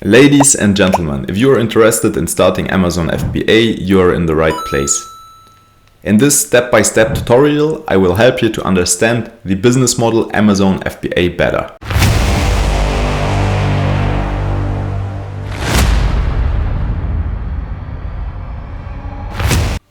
Ladies and gentlemen, if you are interested in starting Amazon FBA, you are in the right place. In this step-by-step tutorial, I will help you to understand the business model Amazon FBA better.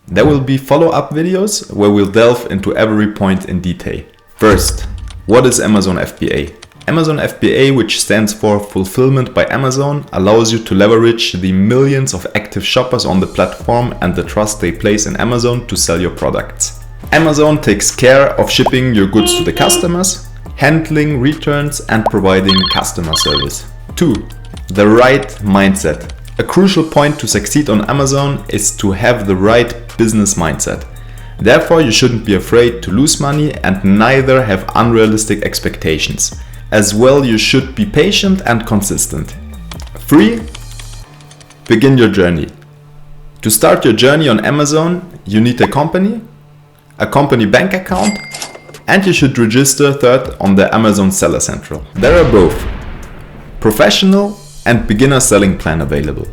There will be follow-up videos where we'll delve into every point in detail. First, what is Amazon FBA? Amazon FBA, which stands for Fulfillment by Amazon, allows you to leverage the millions of active shoppers on the platform and the trust they place in Amazon to sell your products. Amazon takes care of shipping your goods to the customers, handling returns, and providing customer service. 2. The right mindset. A crucial point to succeed on Amazon is to have the right business mindset. Therefore, you shouldn't be afraid to lose money and neither have unrealistic expectations. As well, you should be patient and consistent. 3. Begin your journey. To start your journey on Amazon, you need a company bank account, and you should register third on the Amazon Seller Central. There are both professional and beginner selling plan available.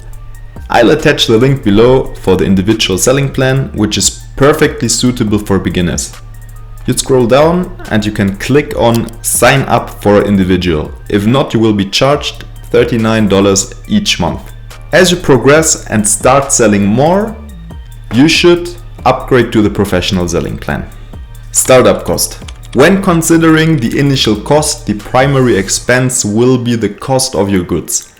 I'll attach the link below for the individual selling plan, which is perfectly suitable for beginners. You'd scroll down and you can click on sign up for individual. If not, you will be charged $39 each month. As you progress and start selling more, you should upgrade to the professional selling plan. Startup cost. When considering the initial cost, the primary expense will be the cost of your goods.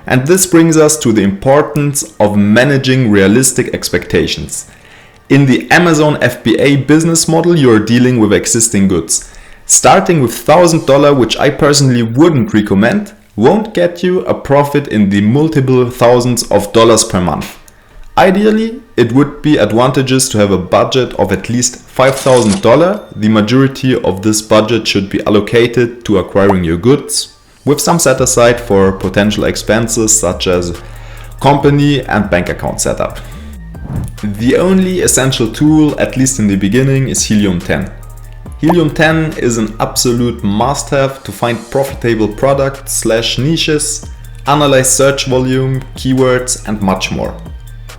And this brings us to the importance of managing realistic expectations. In the Amazon FBA business model, you are dealing with existing goods. Starting with $1,000, which I personally wouldn't recommend, won't get you a profit in the multiple thousands of dollars per month. Ideally, it would be advantageous to have a budget of at least $5,000. The majority of this budget should be allocated to acquiring your goods, with some set aside for potential expenses such as company and bank account setup. The only essential tool, at least in the beginning, is Helium 10. Helium 10 is an absolute must-have to find profitable products/niches, analyze search volume, keywords, and much more.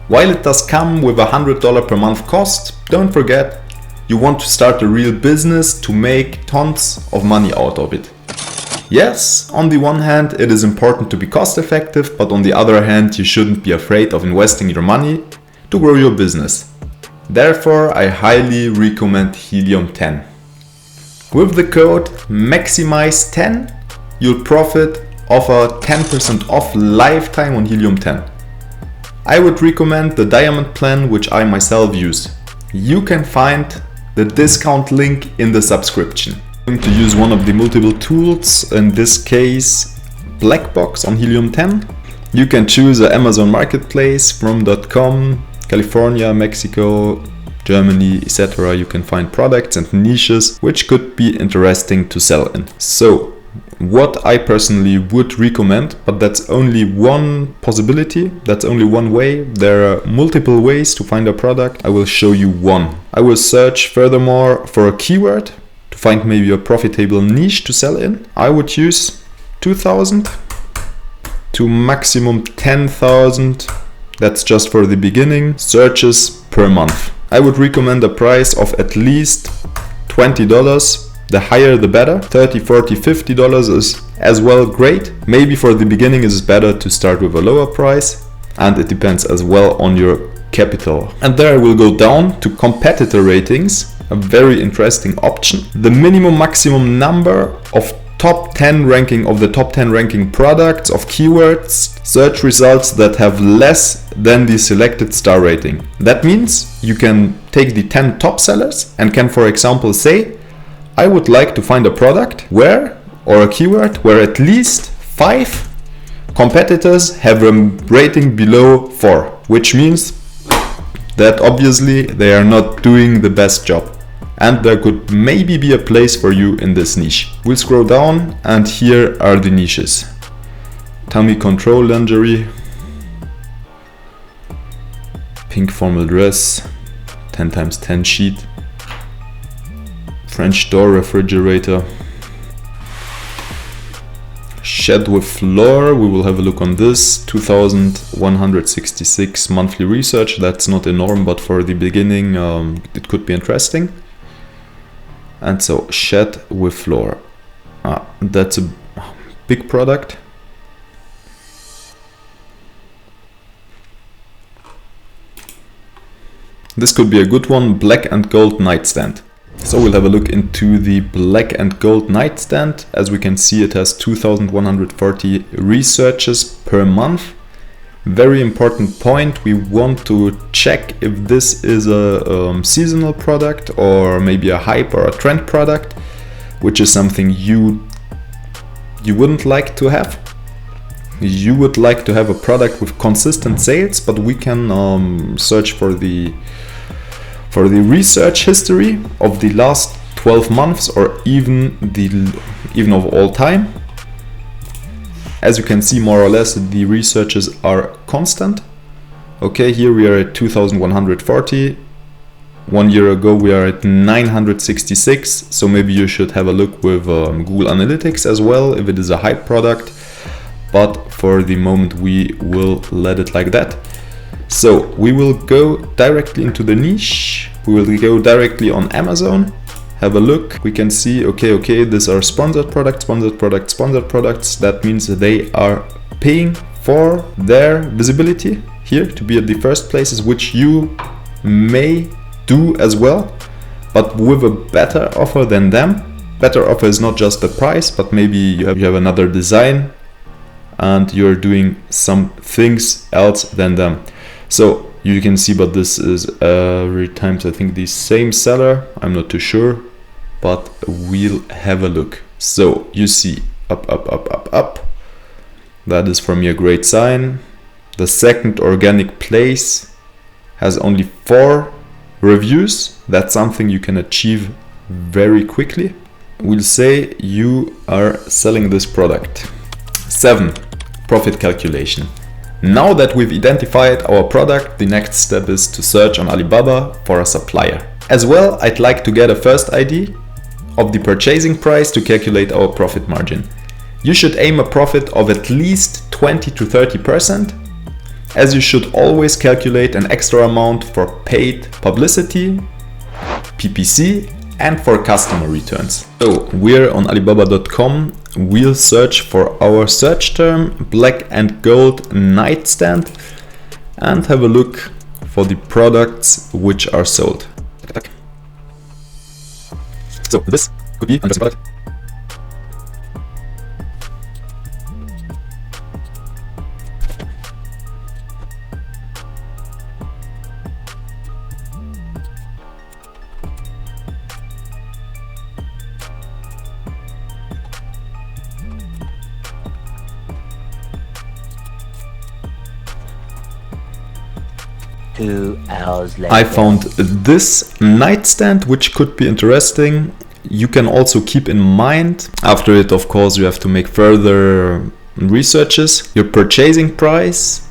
While it does come with a $100 per month cost, don't forget, you want to start a real business to make tons of money out of it. Yes, on the one hand, it is important to be cost effective, but on the other hand, you shouldn't be afraid of investing your money to grow your business. Therefore, I highly recommend Helium 10. With the code MAXIMIZE10, you'll profit of a 10% off lifetime on Helium 10. I would recommend the Diamond plan, which I myself use. You can find the discount link in the subscription. I'm going to use one of the multiple tools, in this case Blackbox on Helium 10. You can choose an Amazon Marketplace from .com, California, Mexico, Germany, etc. You can find products and niches which could be interesting to sell in. So, what I personally would recommend, but that's only one possibility, that's only one way. There are multiple ways to find a product. I will show you one. I will search furthermore for a keyword to find maybe a profitable niche to sell in. I would use 2,000 to maximum 10,000. That's just for the beginning. Searches per month. I would recommend a price of at least $20. The higher the better. $30, $40, $50 is as well great. Maybe for the beginning it is better to start with a lower price, and it depends as well on your capital. And there I will go down to competitor ratings, a very interesting option. The minimum maximum number of top 10 ranking products of keywords, search results that have less than the selected star rating. That means you can take the 10 top sellers and can, for example, say, I would like to find a product or a keyword where at least 5 competitors have a rating below 4, which means that obviously they are not doing the best job. And there could maybe be a place for you in this niche. We'll scroll down and here are the niches. Tummy control lingerie, pink formal dress, 10x10 sheet, French door refrigerator, Shed with floor, we will have a look on this. 2166 monthly research. That's not enormous, but for the beginning it could be interesting. And so shed with floor, that's a big product. This could be a good one. Black and gold nightstand. So we'll have a look into the black and gold nightstand. As we can see, it has 2140 researches per month. Very important point. We want to check if this is a seasonal product or maybe a hype or a trend product, which is something you wouldn't like to have. You would like to have a product with consistent sales, but we can search for the research history of the last 12 months or even of all time. As you can see, more or less the researches are constant. Okay, here we are at 2140. 1 year ago we are at 966, so maybe you should have a look with Google Analytics as well if it is a hype product, but for the moment we will let it like that. So we will go directly into the niche. We will go directly on Amazon, have a look. We can see, okay, these are sponsored products. That means they are paying for their visibility here to be at the first places, which you may do as well, but with a better offer than them. Better offer is not just the price, but maybe you have another design and you're doing some things else than them. So you can see, but this is every time I think the same seller. I'm not too sure, but we'll have a look. So you see up. That is for me a great sign. The second organic place has only 4 reviews. That's something you can achieve very quickly. We'll say you are selling this product. 7. Profit calculation. Now that we've identified our product, the next step is to search on Alibaba for a supplier. As well, I'd like to get a first idea of the purchasing price to calculate our profit margin. You should aim a profit of at least 20 to 30%, as you should always calculate an extra amount for paid publicity, PPC, and for customer returns. So we're on Alibaba.com. We'll search for our search term black and gold nightstand and have a look for the products which are sold. So this could be an interesting product. Two hours later. I found this nightstand, which could be interesting. You can also keep in mind, after it, of course, you have to make further researches. Your purchasing price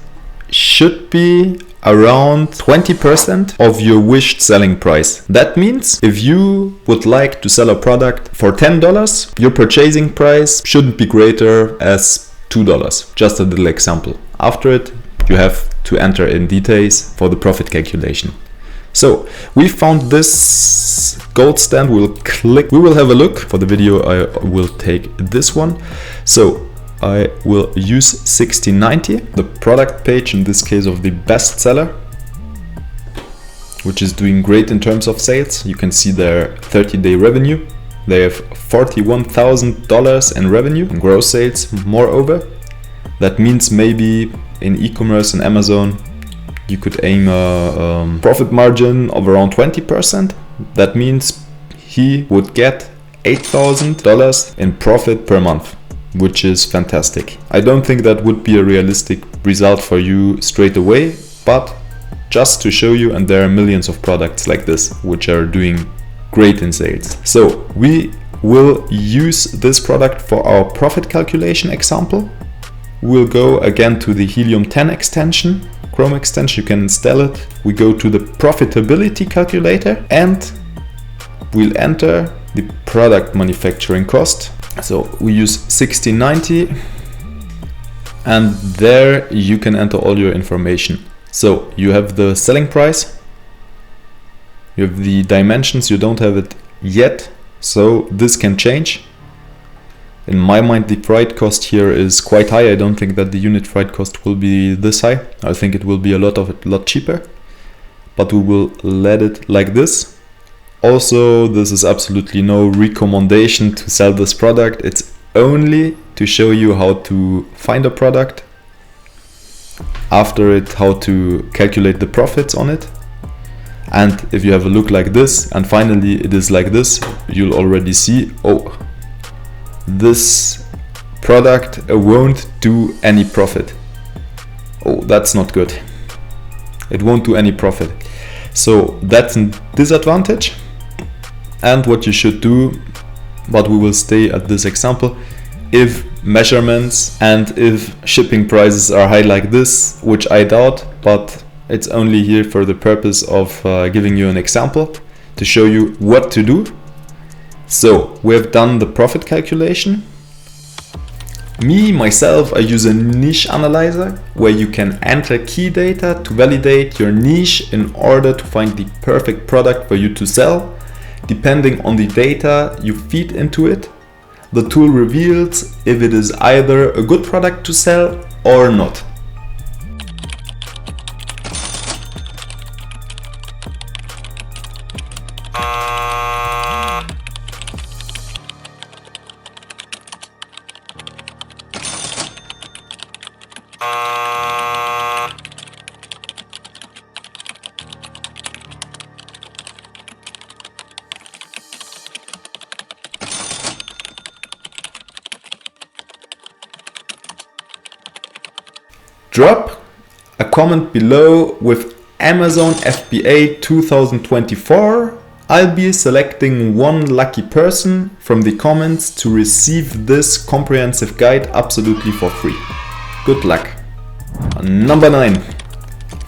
should be around 20% of your wished selling price. That means if you would like to sell a product for $10, your purchasing price shouldn't be greater as $2. Just a little example. After it, you have to enter in details for the profit calculation. So we found this gold stand. We will have a look. For the video I will take this one. So I will use 1690, the product page in this case of the bestseller, which is doing great in terms of sales. You can see their 30-day revenue. They have $41,000 in revenue in gross sales. Moreover, that means maybe in e-commerce and Amazon you could aim a profit margin of around 20%. That means he would get $8,000 in profit per month, which is fantastic. I don't think that would be a realistic result for you straight away, but just to show you, and there are millions of products like this which are doing great in sales. So we will use this product for our profit calculation example. We'll go again to the Helium 10 extension, Chrome extension, you can install it. We go to the profitability calculator and we'll enter the product manufacturing cost. So we use 1690 and there you can enter all your information. So you have the selling price, you have the dimensions, you don't have it yet, so this can change. In my mind, the freight cost here is quite high. I don't think that the unit freight cost will be this high. I think it will be a lot cheaper, but we will let it like this. Also, this is absolutely no recommendation to sell this product. It's only to show you how to find a product, after it how to calculate the profits on it. And if you have a look like this and finally it is like this, you'll already see, oh, this product won't do any profit. Oh, that's not good. It won't do any profit. So that's a disadvantage. And what you should do, but we will stay at this example, if measurements and if shipping prices are high like this, which I doubt, but it's only here for the purpose of giving you an example to show you what to do. So we have done the profit calculation. Myself, I use a niche analyzer where you can enter key data to validate your niche in order to find the perfect product for you to sell. Depending on the data you feed into it, the tool reveals if it is either a good product to sell or not. Drop a comment below with Amazon FBA 2024. I'll be selecting one lucky person from the comments to receive this comprehensive guide absolutely for free. Good luck. Number 9.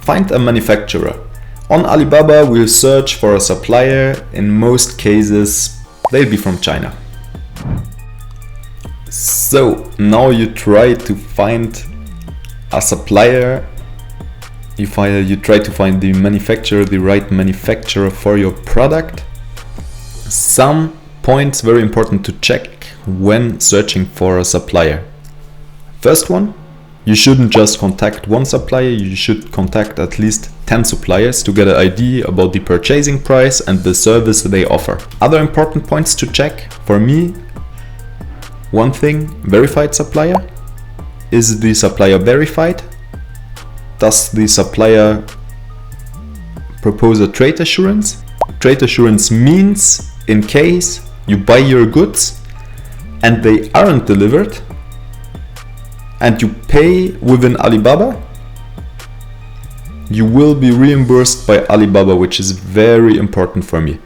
Find a manufacturer. On Alibaba, we'll search for a supplier. In most cases, they'll be from China. So now you try to find a supplier, you try to find the manufacturer, the right manufacturer for your product. Some points very important to check when searching for a supplier. First one, you shouldn't just contact one supplier, you should contact at least 10 suppliers to get an idea about the purchasing price and the service they offer. Other important points to check for me, one thing, verified supplier. Is the supplier verified? Does the supplier propose a trade assurance? Trade assurance means in case you buy your goods and they aren't delivered and you pay within Alibaba, you will be reimbursed by Alibaba, which is very important for me.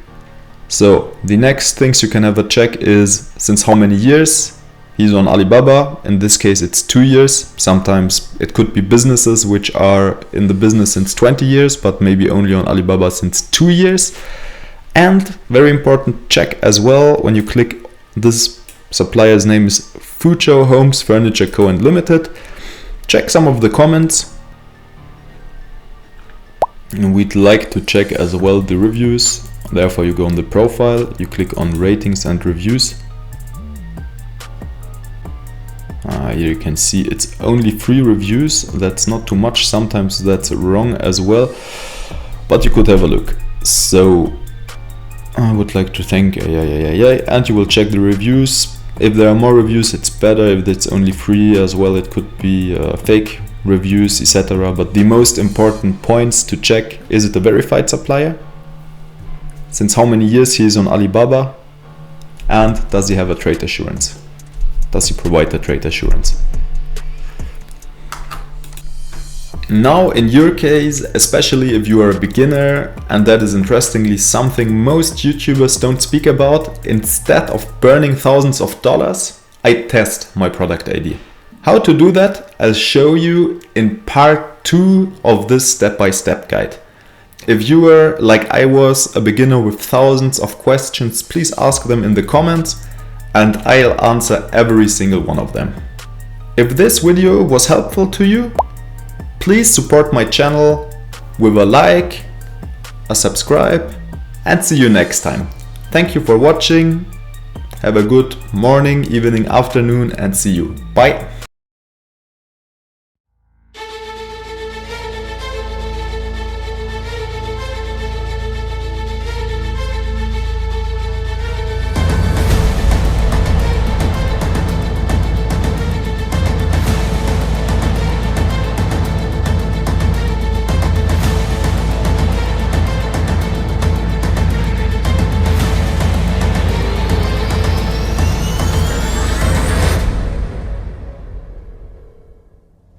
So the next things you can have a check is since how many years he's on Alibaba. In this case it's 2 years. Sometimes it could be businesses which are in the business since 20 years, but maybe only on Alibaba since 2 years. And very important check as well, when you click this supplier's name is Fuzhou Homes Furniture Co. and Limited. Check some of the comments. And we'd like to check as well the reviews. Therefore you go on the profile, you click on ratings and reviews. Here you can see it's only 3 reviews. That's not too much. Sometimes that's wrong as well, but you could have a look. So I would like to thank and you will check the reviews. If there are more reviews, it's better. If it's only 3 as well, it could be fake reviews, etc. But the most important points to check: is it a verified supplier? Since how many years he is on Alibaba? And does he have a trade assurance? Does he provide a trade assurance? Now in your case, especially if you are a beginner, and that is interestingly something most YouTubers don't speak about, instead of burning thousands of dollars, I test my product ID. How to do that, I'll show you in part 2 of this step-by-step guide. If you were, like I was, a beginner with thousands of questions, please ask them in the comments and I'll answer every single one of them. If this video was helpful to you, please support my channel with a like, a subscribe, and see you next time. Thank you for watching. Have a good morning, evening, afternoon, and see you. Bye.